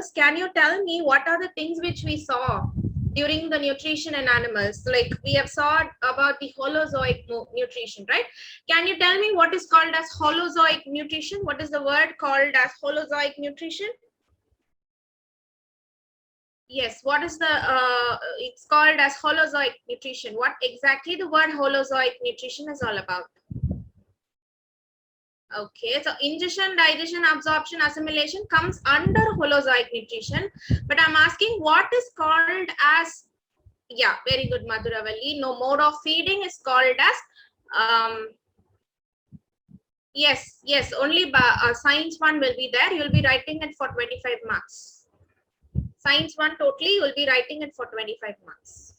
animals, can you tell me what are the things which we saw during the nutrition in animals? Like we have saw about the holozoic nutrition, right? Can you tell me what is called as holozoic nutrition? What is the word called as holozoic nutrition? Yes, what is the, it's called as holozoic nutrition. What exactly the word holozoic nutrition is all about? Okay, so ingestion, digestion, absorption, assimilation comes under holozoic nutrition. But I'm asking what is called as, yeah, very good, Madhuravalli. No, mode of feeding is called as, yes, only science 1 will be there. You'll be writing it for 25 marks. Science 1 totally, you will be writing it for 25 marks.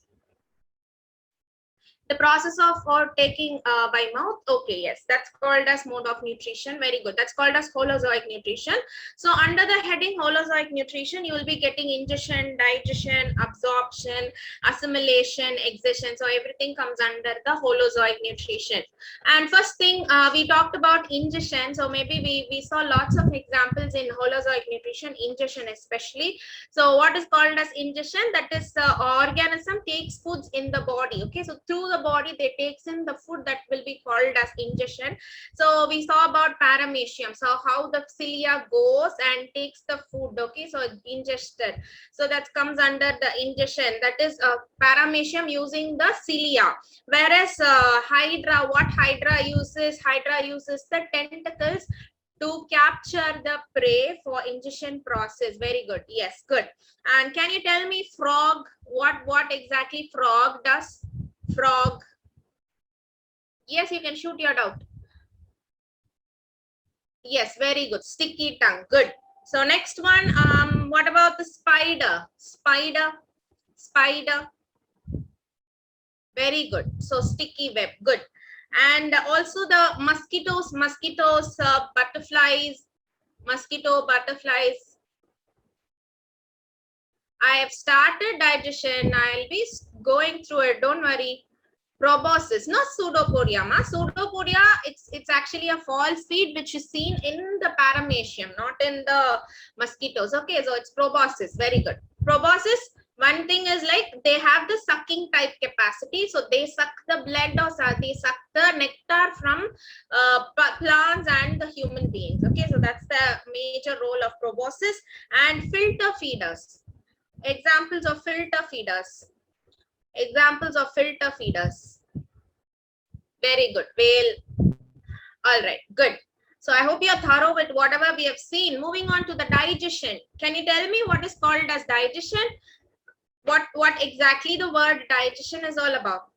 The process of taking by mouth, okay, yes, that's called as mode of nutrition. Very good. That's called as holozoic nutrition. So under the heading holozoic nutrition, you will be getting ingestion, digestion, absorption, assimilation, excision. So everything comes under the holozoic nutrition. And first thing, we talked about ingestion. So maybe we saw lots of examples in holozoic nutrition, ingestion especially. So what is called as ingestion? That is the organism takes foods in the body. Okay, so through the body they takes in the food, that will be called as ingestion. So we saw about paramecium, so how the cilia goes and takes the food. Okay, so ingested, so that comes under the ingestion. That is paramecium using the cilia, whereas hydra, what hydra uses the tentacles to capture the prey for ingestion process. Very good. Yes, good. And can you tell me frog, what exactly frog does? Frog. Yes, you can shoot your doubt. Yes, very good. Sticky tongue. Good. So next one, what about the spider? Spider. Very good. So sticky web. Good. And also the mosquitoes, butterflies, butterflies. I have started digestion. I'll be going through it. Don't worry. Proboscis, not pseudopodia. Pseudopodia, it's actually a false feed which is seen in the paramecium, not in the mosquitoes. Okay, so it's proboscis. Very good. Proboscis, one thing is like they have the sucking type capacity, so they suck the blood or they suck the nectar from plants and the human beings. Okay, so that's the major role of proboscis. And filter feeders. Examples of filter feeders. Very good. Whale. All right, good. So I hope you're thorough with whatever we have seen. Moving on to the digestion. Can you tell me what is called as digestion? What exactly the word digestion is all about?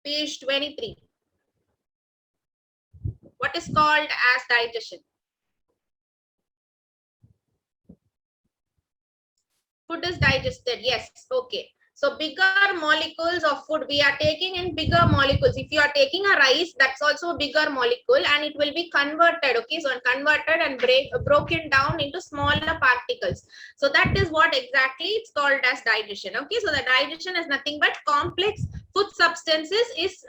Page 23. What is called as digestion? Food is digested. Yes. Okay. So bigger molecules of food we are taking in bigger molecules. If you are taking a rice, that's also a bigger molecule and it will be converted. Okay, so converted and broken down into smaller particles. So that is what exactly it's called as digestion. Okay, so the digestion is nothing but complex food substances is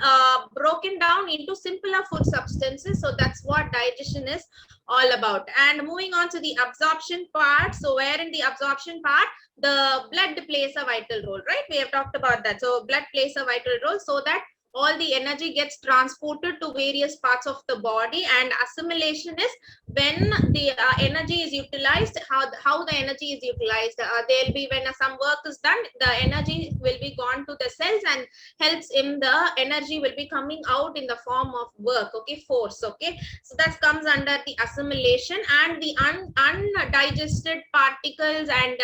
broken down into simpler food substances. So that's what digestion is all about. And moving on to the absorption part. So where in the absorption part, the blood plays a vital role, right? We have talked about that. So blood plays a vital role so that all the energy gets transported to various parts of the body, and assimilation is when the energy is utilized, how the energy is utilized. There'll be when some work is done, the energy will be gone to the cells and helps in the energy will be coming out in the form of work. Okay, force. Okay, so that comes under the assimilation, and the undigested particles and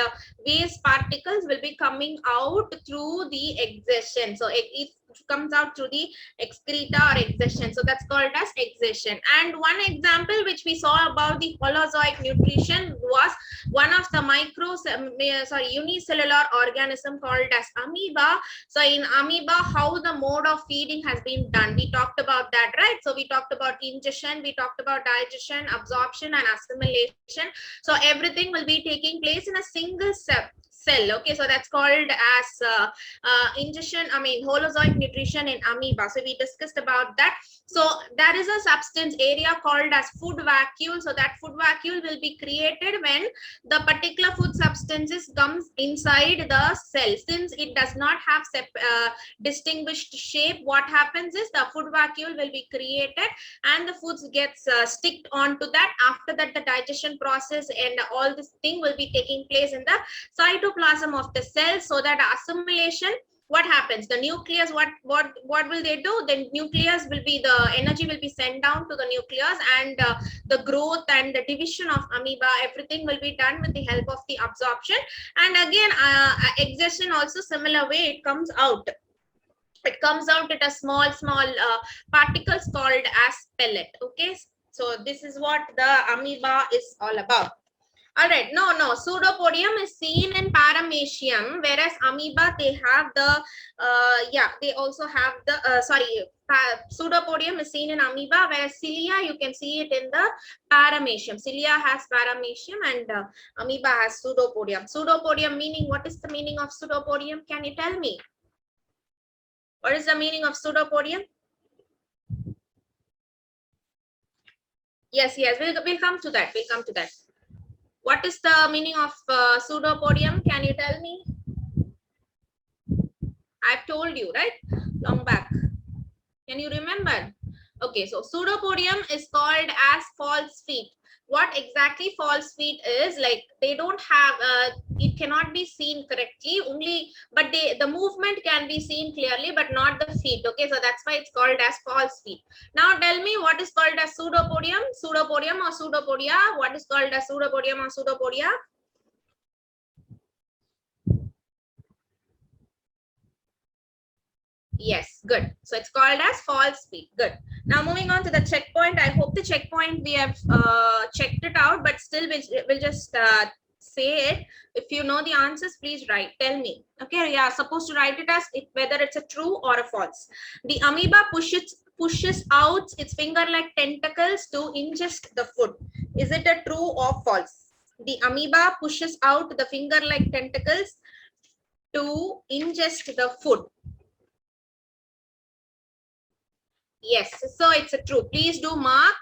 waste particles will be coming out through the exhaustion. So it comes out through the excreta or exhaustion. So that's called as exhaustion. And one example which we saw about the holozoic nutrition was one of the unicellular organism called as amoeba. So in amoeba, how the mode of feeding has been done. We talked about that, right? So we talked about ingestion, we talked about digestion, absorption and assimilation. So everything will be taking place in a single step. cell. Okay, so that's called as ingestion, I mean holozoic nutrition in amoeba. So we discussed about that. So there is a substance area called as food vacuole. So that food vacuole will be created when the particular food substances comes inside the cell. Since it does not have distinguished shape, what happens is the food vacuole will be created and the foods gets sticked onto that. After that, the digestion process and all this thing will be taking place in the cytoplasm of the cell. So that assimilation, what happens, the nucleus, what will they do? The nucleus will be, the energy will be sent down to the nucleus, and the growth and the division of amoeba, everything will be done with the help of the absorption. And again, exhaustion also similar way, it comes out at a small particles called as pellet. Okay, so this is what the amoeba is all about. All right, no, pseudopodium is seen in paramecium, whereas amoeba, they have the they also have the pseudopodium is seen in amoeba, whereas cilia, you can see it in the paramecium. Cilia has paramecium and amoeba has pseudopodium. Pseudopodium meaning, what is the meaning of pseudopodium? Can you tell me? What is the meaning of pseudopodium? Yes, we'll come to that. What is the meaning of pseudopodium? Can you tell me? I've told you, right? Long back. Can you remember? Okay, so pseudopodium is called as false feet. What exactly false feet is, like they don't have it cannot be seen correctly only, but the movement can be seen clearly, but not the feet. Okay, so that's why it's called as false feet. Now tell me, what is called as pseudopodium or pseudopodia? What is called as pseudopodium or pseudopodia? Yes, good. So it's called as false feet. Good. Now moving on to the checkpoint. I hope the checkpoint we have checked it out, but still we'll just say it. If you know the answers, please write. Tell me. Okay, yeah, supposed to write it as whether it's a true or a false. The amoeba pushes out its finger-like tentacles to ingest the food. Is it a true or false? The amoeba pushes out the finger-like tentacles to ingest the food. Yes, so it's a true. Please do mark.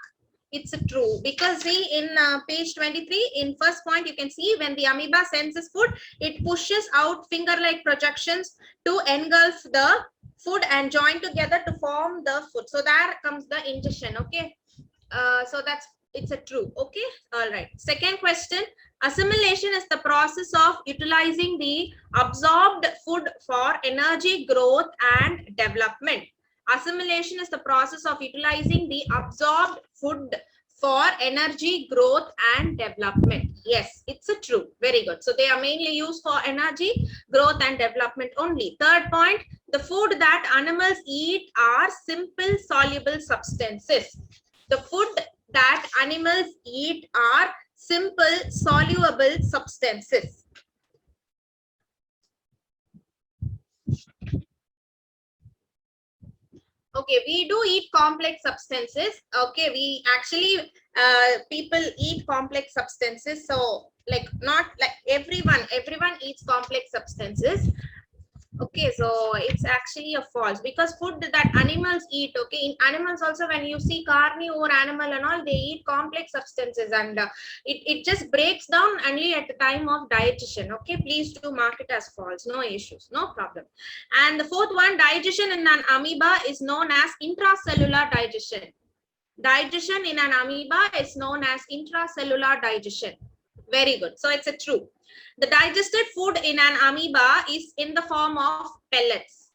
It's a true, because see in page 23, in first point, you can see when the amoeba senses food, it pushes out finger-like projections to engulf the food and join together to form the food. So there comes the ingestion. Okay, so it's a true. Okay, all right. Second question. Assimilation is the process of utilizing the absorbed food for energy, growth, and development. Assimilation is the process of utilizing the absorbed food for energy, growth, and development. Yes, it's a true. Very good. So they are mainly used for energy, growth, and development only. Third point, the food that animals eat are simple soluble substances. The food that animals eat are simple soluble substances. Okay, we do eat complex substances. Okay, we actually people eat complex substances. So like not like everyone eats complex substances. Okay, so it's actually a false, because food that animals eat, okay, in animals also, when you see carnivore animal and all, they eat complex substances, and it just breaks down only at the time of digestion. Okay, please do mark it as false. No issues, no problem. And the fourth one, digestion in an amoeba is known as intracellular digestion. Digestion in an amoeba is known as intracellular digestion. Very good. So it's a true. The digested food in an amoeba is in the form of pellets.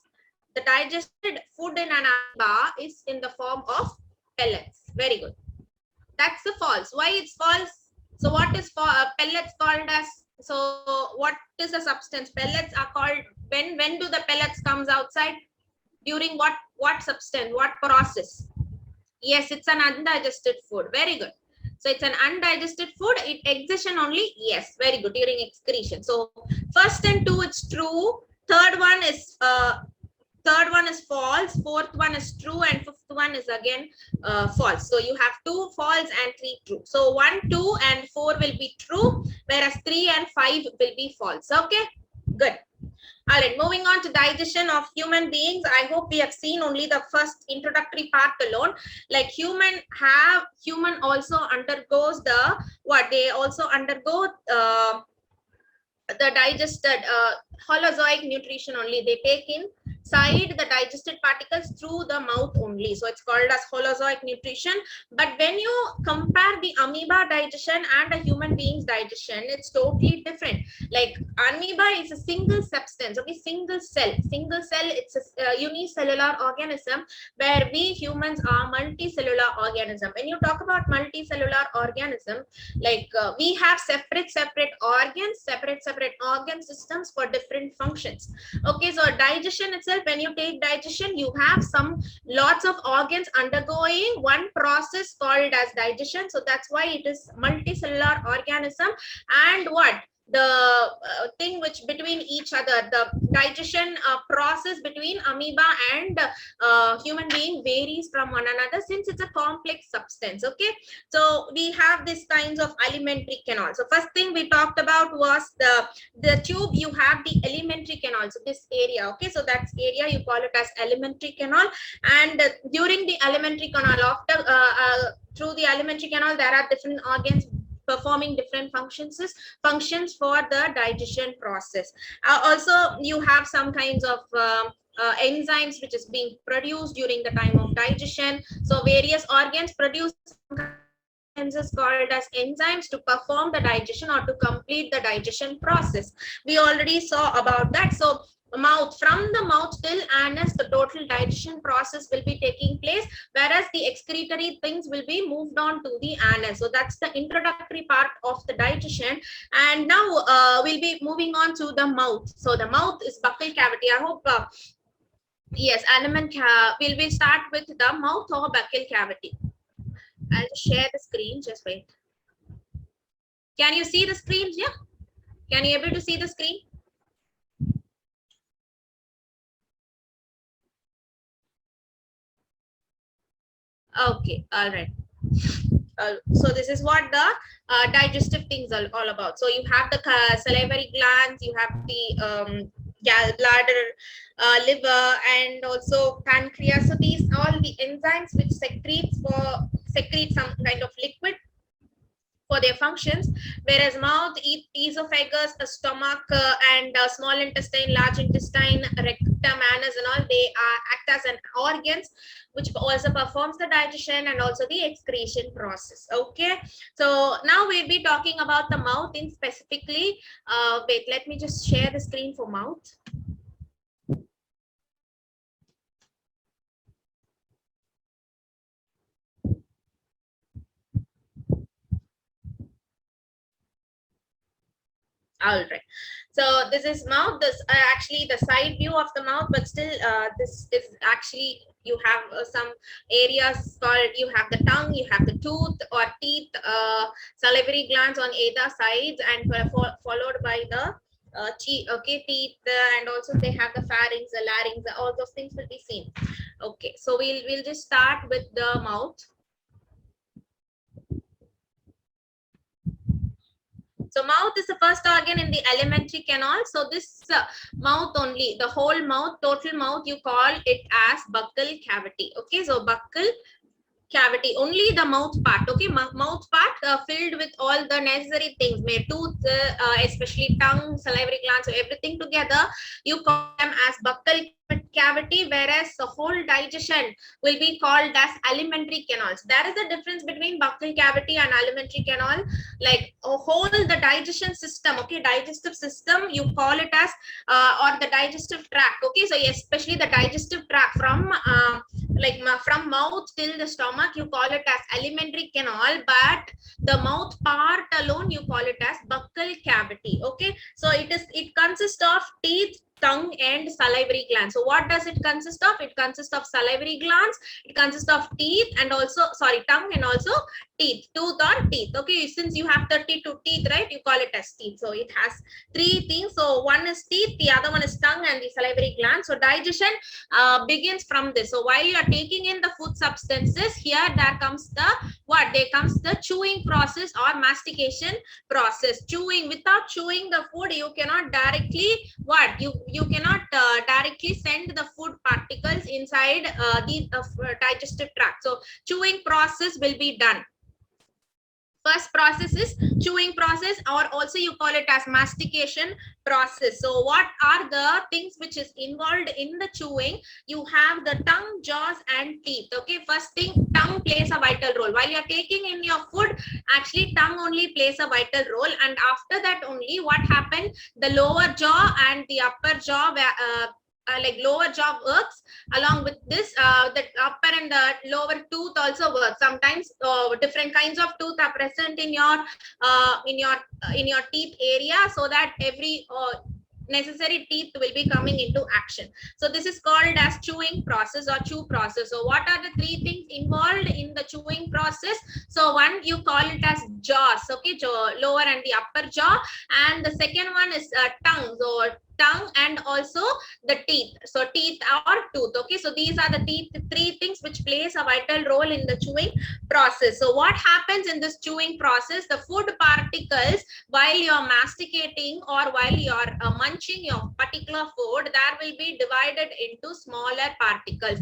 The digested food in an amoeba is in the form of pellets. Very good. That's the false. Why it's false? So what is pellets called as? So what is the substance? Pellets are called, when do the pellets comes outside? During what substance? What process? Yes, it's an undigested food. Very good. So it's an undigested food. It exhaustion only. Yes, very good. During excretion. So first and two, it's true. Third one is false. Fourth one is true, and fifth one is again false. So you have 2 false and 3 true. So 1, 2, and 4 will be true, whereas 3 and 5 will be false. Okay. Good. All right, moving on to digestion of human beings. I hope we have seen only the first introductory part alone. Like human also undergoes the what they also undergo the digested holozoic nutrition only. They take inside the digested particles through the mouth only. So it's called as holozoic nutrition. But when you compare the amoeba digestion and a human being's digestion, it's totally different. Like amoeba is a single substance, okay, single cell. It's a unicellular organism, where we humans are multicellular organism. When you talk about multicellular organism, like we have separate organs, separate organ systems for different functions. Okay, so digestion itself, when you take digestion, you have lots of organs undergoing one process called as digestion. So that's why it is multicellular organism. And what the thing which between each other, the digestion process between amoeba and human being varies from one another, since it's a complex substance. Okay, so we have these kinds of alimentary canal. So first thing we talked about was the tube. You have the alimentary canal, so this area, okay, so that's area you call it as alimentary canal. And during the alimentary canal, after through the alimentary canal, there are different organs performing different functions for the digestion process. Also, you have some kinds of enzymes which is being produced during the time of digestion. So various organs produce substances called as enzymes to perform the digestion or to complete the digestion process. We already saw about that. So mouth, from the mouth till anus, the total digestion process will be taking place, whereas the excretory things will be moved on to the anus. So that's the introductory part of the digestion. And now we'll be moving on to the mouth. So the mouth is buccal cavity. I hope yes, we'll start with the mouth or buccal cavity. I'll share the screen, just wait. Can you see the screen? Yeah, can you able to see the screen? Okay, all right. So this is what the digestive things are all about. So you have the salivary glands, you have the bladder, liver, and also pancreas. So these all the enzymes which secrete some kind of liquid for their functions, whereas mouth, esophagus, stomach, and small intestine, large intestine, rectum, anus, and all, they act as an organs which also performs the digestion and also the excretion process. Okay, so now we'll be talking about the mouth in specifically. Wait, let me just share the screen for mouth. All right, so this is mouth. This actually the side view of the mouth, but still this is actually, you have some areas called, you have the tongue, you have the tooth or teeth, salivary glands on either sides, and followed by the teeth, and also they have the pharynx, the larynx, all those things will be seen. Okay, so we'll just start with the mouth. So mouth is the first organ in the alimentary canal. So this mouth only, the whole mouth, total mouth, you call it as buccal cavity. Okay, so buccal cavity, only the mouth part. Okay, mouth part filled with all the necessary things, may tooth, especially tongue, salivary glands, so everything together, you call them as buccal cavity, whereas the whole digestion will be called as alimentary canals. There is a difference between buccal cavity and alimentary canal. Like a whole the digestion system, okay, digestive system, you call it as or the digestive tract. Okay, so especially the digestive tract from from mouth till the stomach, you call it as alimentary canal, but the mouth part alone you call it as buccal cavity. Okay, so it consists of teeth, tongue, and salivary glands. So what does it consist of? It consists of salivary glands, it consists of teeth, and also tongue, and also teeth, tooth or teeth. Okay, since you have 32 teeth, right, you call it as teeth. So it has three things. So one is teeth, the other one is tongue and the salivary gland. So digestion begins from this. So while you are taking in the food substances, here there comes the what? There comes the chewing process or mastication process. Chewing, without chewing the food, you cannot directly what? You cannot directly send the food particles inside the digestive tract. So chewing process will be done. First process is chewing process, or also you call it as mastication process. So what are the things which is involved in the chewing? You have the tongue, jaws and teeth. Okay, first thing, tongue plays a vital role. While you're taking in your food, actually tongue only plays a vital role, and after that only what happened, the lower jaw and the upper jaw like lower jaw works. Along with this, the upper and the lower tooth also works. Sometimes different kinds of tooth are present in your teeth area, so that every necessary teeth will be coming into action. So this is called as chewing process or chew process. So what are the three things involved in the chewing process? So one, you call it as jaws, okay, lower and the upper jaw, and the second one is tongue. So tongue and also the teeth, so teeth or tooth. Okay, so these are the three things which plays a vital role in the chewing process. So what happens in this chewing process, the food particles, while you're masticating or while you're munching your particular food, there will be divided into smaller particles,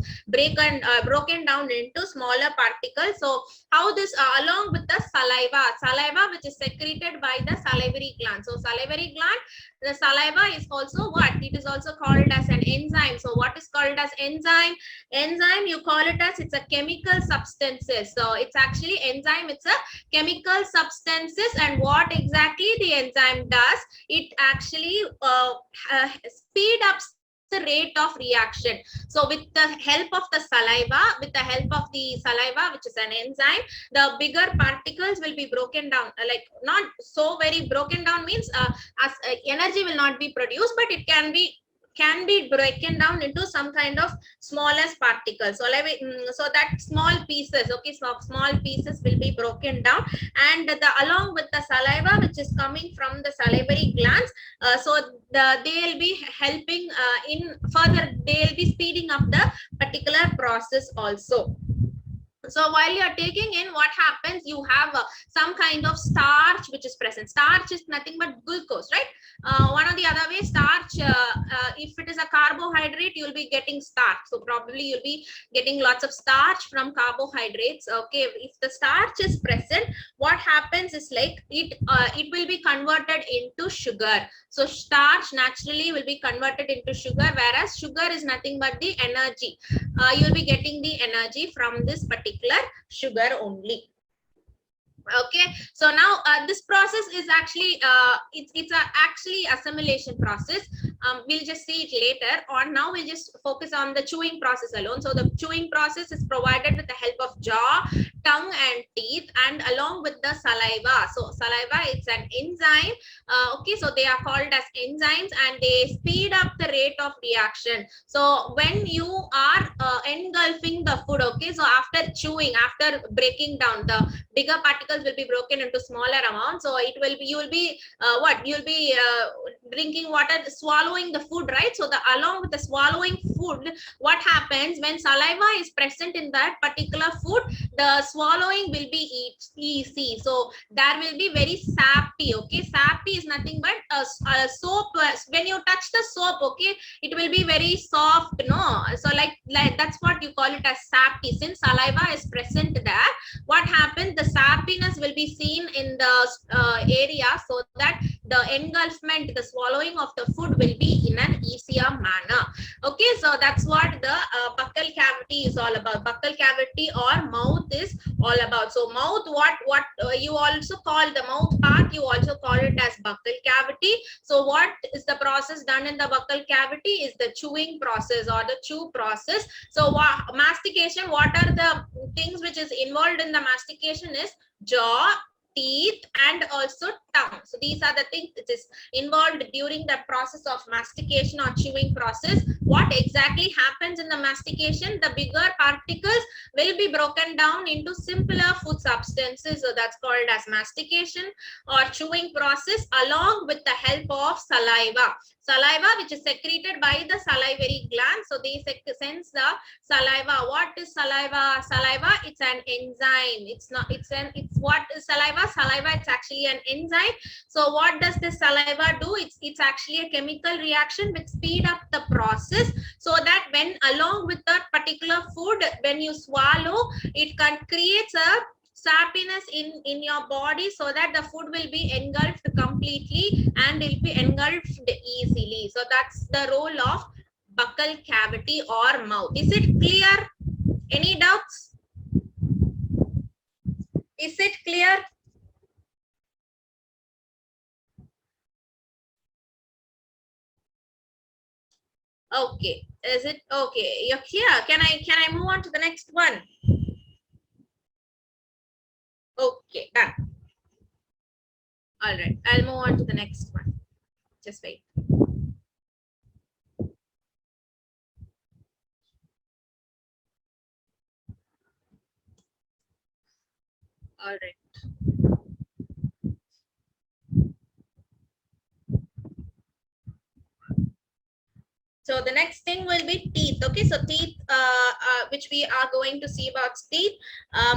broken down into smaller particles. So how this along with the saliva which is secreted by the salivary gland. So salivary gland, the saliva is also what? It is also called as an enzyme. So what is called as enzyme? Enzyme, you call it as, it's a chemical substances. So it's actually enzyme, it's a chemical substances. And what exactly the enzyme does, it actually speed up the rate of reaction. So with the help of the saliva, which is an enzyme, the bigger particles will be broken down, like not so very broken down means as energy will not be produced, but it can be broken down into some kind of smallest particles. So so that small pieces, okay, so small pieces will be broken down, and along with the saliva which is coming from the salivary glands, so they'll be helping in further, they'll be speeding up the particular process also. So while you are taking in, what happens, you have some kind of starch which is present. Starch is nothing but glucose, right? One or the other way, starch, if it is a carbohydrate, you'll be getting starch. So probably you'll be getting lots of starch from carbohydrates. Okay, if the starch is present, what happens is like it will be converted into sugar. So starch naturally will be converted into sugar, whereas sugar is nothing but the energy. You'll be getting the energy from this particular sugar only. Okay, so now this process is actually it's actually assimilation process. We'll just see it later on. Now we'll just focus on the chewing process alone. So the chewing process is provided with the help of jaw, tongue and teeth, and along with the saliva. So saliva, it's an enzyme. Okay, so they are called as enzymes, and they speed up the rate of reaction. So when you are engulfing the food, okay, so after chewing, after breaking down, the bigger particles will be broken into smaller amounts. So it will be, you'll be drinking water, swallowing the food, right? So along with the swallowing food, what happens when saliva is present in that particular food, the swallowing will be easy. So there will be very sappy. Okay, sappy is nothing but a soap. When you touch the soap, okay, it will be very soft, no? So like that's what you call it as sappy. Since saliva is present there, what happens, the sappiness will be seen in the area, so that the engulfment, the swallowing of the food will be in an easier manner. Okay, so that's what the buccal cavity is all about. Buccal cavity or mouth is all about. So mouth, what you also call the mouth part, you also call it as buccal cavity. So what is the process done in the buccal cavity is the chewing process or the chew process. So mastication, what are the things which is involved in the mastication is jaw, teeth, and also tongue. So these are the things that is involved during the process of mastication or chewing process. What exactly happens in the mastication? The bigger particles will be broken down into simpler food substances. So that's called as mastication or chewing process, along with the help of saliva. Saliva, which is secreted by the salivary gland. So they sense the saliva. What is saliva? Saliva, it's an enzyme. It's what is saliva? Saliva, it's actually an enzyme. So what does the saliva do? It's actually a chemical reaction which speed up the process, so that when along with that particular food, when you swallow, it can creates a sappiness in your body, so that the food will be engulfed completely and will be engulfed easily. So that's the role of buccal cavity or mouth. Is it clear? Any doubts? Is it clear? Okay, is it okay? You're here. Can I move on to the next one? Okay, done. All right, I'll move on to the next one. Just wait. All right. So the next thing will be teeth. Okay, so teeth, which we are going to see about teeth.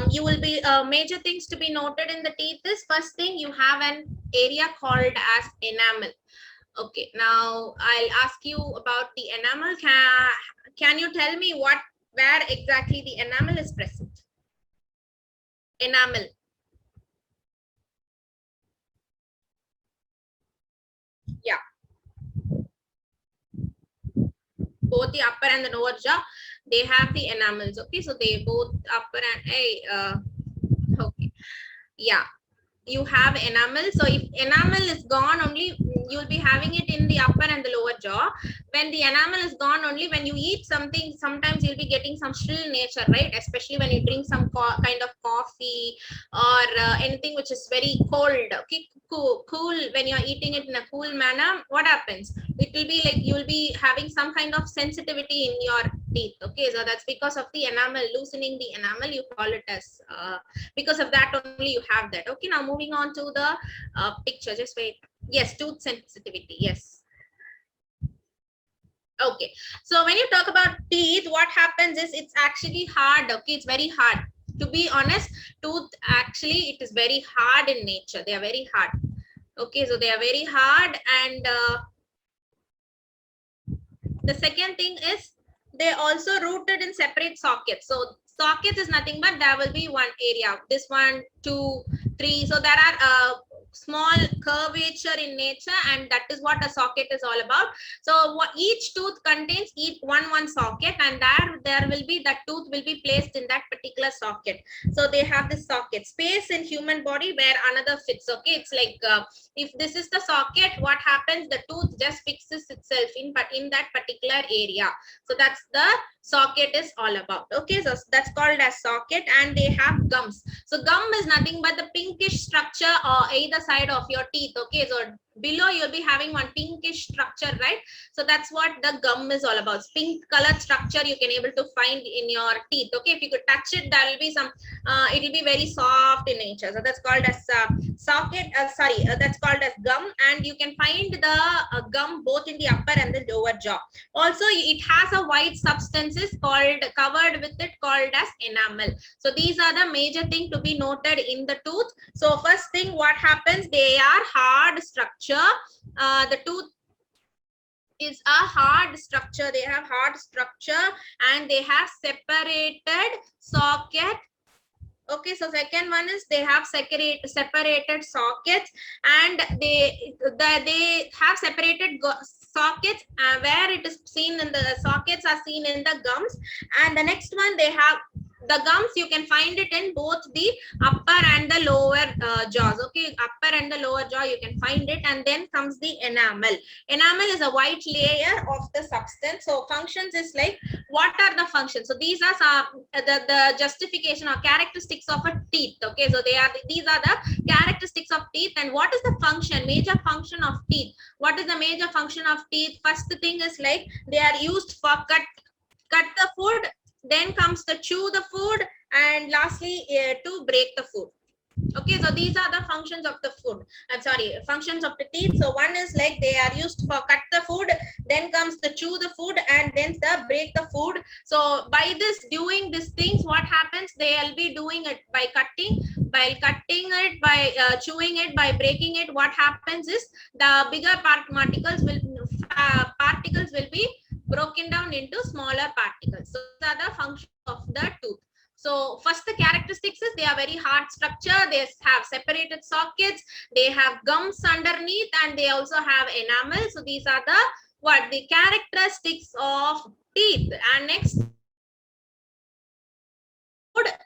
You will be major things to be noted in the teeth is, first thing, you have an area called as enamel. Okay, now I'll ask you about the enamel. Can you tell me where exactly the enamel is present? Enamel. Yeah. Both the upper and the lower jaw, they have the enamels. Okay, so they both upper and okay, yeah, you have enamel. So if enamel is gone, only you'll be having it in the upper and the lower jaw. When the enamel is gone, only when you eat something, sometimes you'll be getting some shrill nature, right? Especially when you drink some kind of coffee or anything which is very cold. Okay, cool. When you're eating it in a cool manner, what happens? It will be like you'll be having some kind of sensitivity in your teeth. Okay, so that's because of the enamel, loosening the enamel. You call it as because of that only you have that. Okay, now moving on to the picture. Just wait. Yes, tooth sensitivity. Yes. Okay, so when you talk about teeth, what happens is it's actually hard. Okay, it's very hard. To be honest, tooth actually it is very hard in nature. They are very hard. Okay, so they are very hard, and the second thing is they also rooted in separate sockets. So sockets is nothing but there will be one area, this 1 2 3. So there are small curvature in nature, and that is what a socket is all about. So each tooth contains each one socket, and there will be that tooth will be placed in that particular socket. So they have this socket space in human body where another fits. Okay, it's like if this is the socket, what happens, the tooth just fixes itself in that particular area. So that's the socket is all about. Okay, so that's called as socket. And they have gums. So gum is nothing but the pinkish structure or either side of your teeth. Okay, so below you'll be having one pinkish structure, right? So that's what the gum is all about. Pink colored structure you can able to find in your teeth. Okay, if you could touch it, there will be some it will be very soft in nature. So that's called as socket. That's called as gum. And you can find the gum both in the upper and the lower jaw. Also, it has a white substances called covered with it called as enamel. So these are the major thing to be noted in the tooth. So first thing, what happens, they are hard structure. The tooth is a hard structure. They have hard structure, and they have separated socket. Okay, so second one is they have separated sockets, and they have separated sockets where it is seen in the sockets are seen in the gums. And the next one, they have the gums you can find it in both the upper and the lower jaws. Okay, upper and the lower jaw you can find it, and then comes the enamel. Enamel is a white layer of the substance. So functions is like, what are the functions? So these are some the justification or characteristics of a teeth. Okay, so these are the characteristics of teeth. And what is the function, major function of teeth? What is the major function of teeth? First thing is like, they are used for cut the food, then comes the chew the food, and lastly to break the food. Okay, so these are the functions of the food. I'm sorry, functions of the teeth. So one is like, they are used for cut the food, then comes the chew the food, and then the break the food. So by this doing these things, what happens? They'll be doing it by cutting it, by chewing it, by breaking it. What happens is, the bigger particles will be broken down into smaller particles. So these are the functions of the tooth. So first, the characteristics is, they are very hard structure, they have separated sockets, they have gums underneath, and they also have enamel. So these are the characteristics of teeth. And next,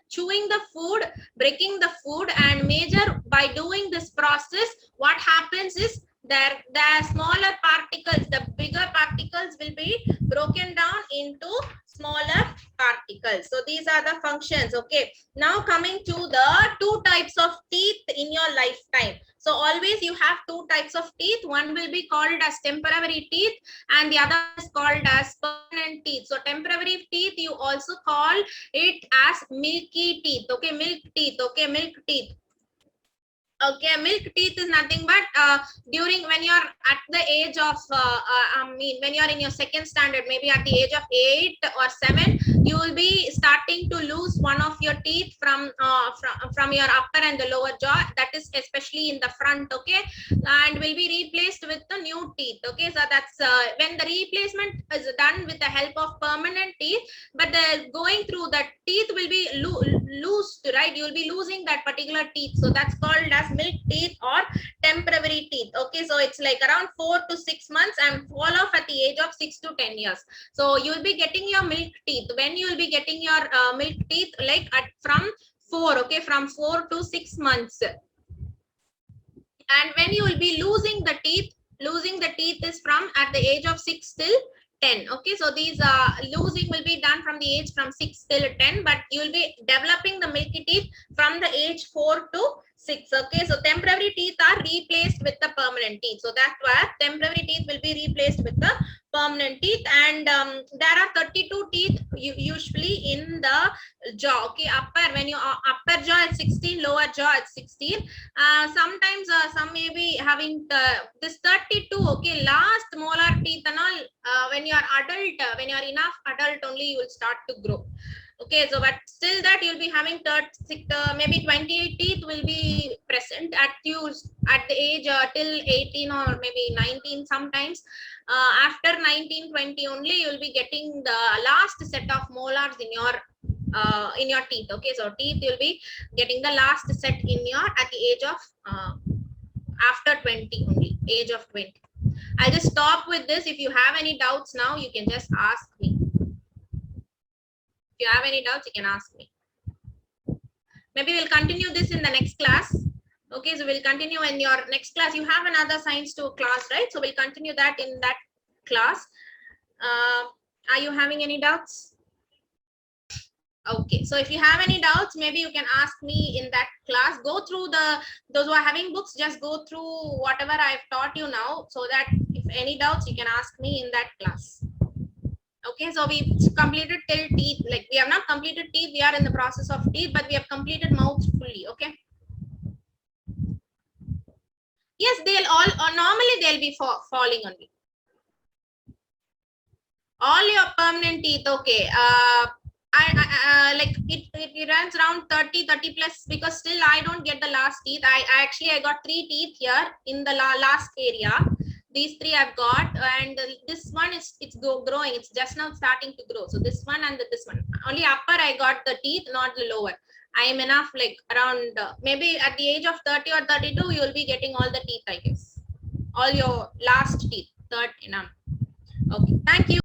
chewing the food, breaking the food, and major, by doing this process, what happens is, the smaller particles, the bigger particles will be broken down into smaller particles. So these are the functions. Okay, now coming to the two types of teeth in your lifetime. So always you have two types of teeth. One will be called as temporary teeth, and the other is called as permanent teeth. So temporary teeth, you also call it as milky teeth. Okay, milk teeth. Okay, milk teeth. Okay, milk teeth is nothing but during, when you are at the age of when you are in your second standard, maybe at the age of 8 or 7, you will be starting to lose one of your teeth from your upper and the lower jaw, that is especially in the front. Okay, and will be replaced with the new teeth. Okay, so that's when the replacement is done with the help of permanent teeth, but the going through that teeth will be loosed, right? You will be losing that particular teeth. So that's called as milk teeth or temporary teeth. Okay, so it's like around 4 to 6 months and fall off at the age of 6 to 10 years. So you will be getting your milk teeth. When you will be getting your milk teeth, like from 4, okay, from 4 to 6 months. And when you will be losing the teeth is from at the age of 6 till 10. Okay, so these losing will be done from the age from 6 till 10, but you will be developing the milky teeth from the age 4 to 6. Okay, so temporary teeth are replaced with the permanent teeth. So that's why temporary teeth will be replaced with the permanent teeth. And there are 32 teeth usually in the jaw. Okay, when you upper jaw is 16, lower jaw is 16. Sometimes some may be having this 32. Okay, last molar teeth and all, when you are adult, when you are enough adult only, you will start to grow. Okay, so but still that you'll be having maybe 28 teeth will be present at the age till 18 or maybe 19 sometimes. After 19, 20 only, you'll be getting the last set of molars in your teeth. Okay, so teeth you'll be getting the last set at the age of after 20 only, age of 20. I'll just stop with this. If you have any doubts now, you can just ask me. If you have any doubts, you can ask me. Maybe we'll continue this in the next class. Okay, so we'll continue in your next class. You have another science 2 class, right? So we'll continue that in that class. Are you having any doubts? Okay, so if you have any doubts, maybe you can ask me in that class. Go through those who are having books, just go through whatever I've taught you now, so that if any doubts, you can ask me in that class. Okay, so we completed till teeth. Like, we have not completed teeth, we are in the process of teeth, but we have completed mouth fully. Okay. Yes, they'll all normally they'll be falling only. All your permanent teeth. Okay. Like it runs around 30 plus, because still I don't get the last teeth. I got 3 teeth here in the last area. These 3 I've got, and this one it's growing. It's just now starting to grow. So this one and this one. Only upper I got the teeth, not the lower. I am enough, like around maybe at the age of 30 or 32, you will be getting all the teeth, I guess. All your last teeth, third enough. Okay, thank you.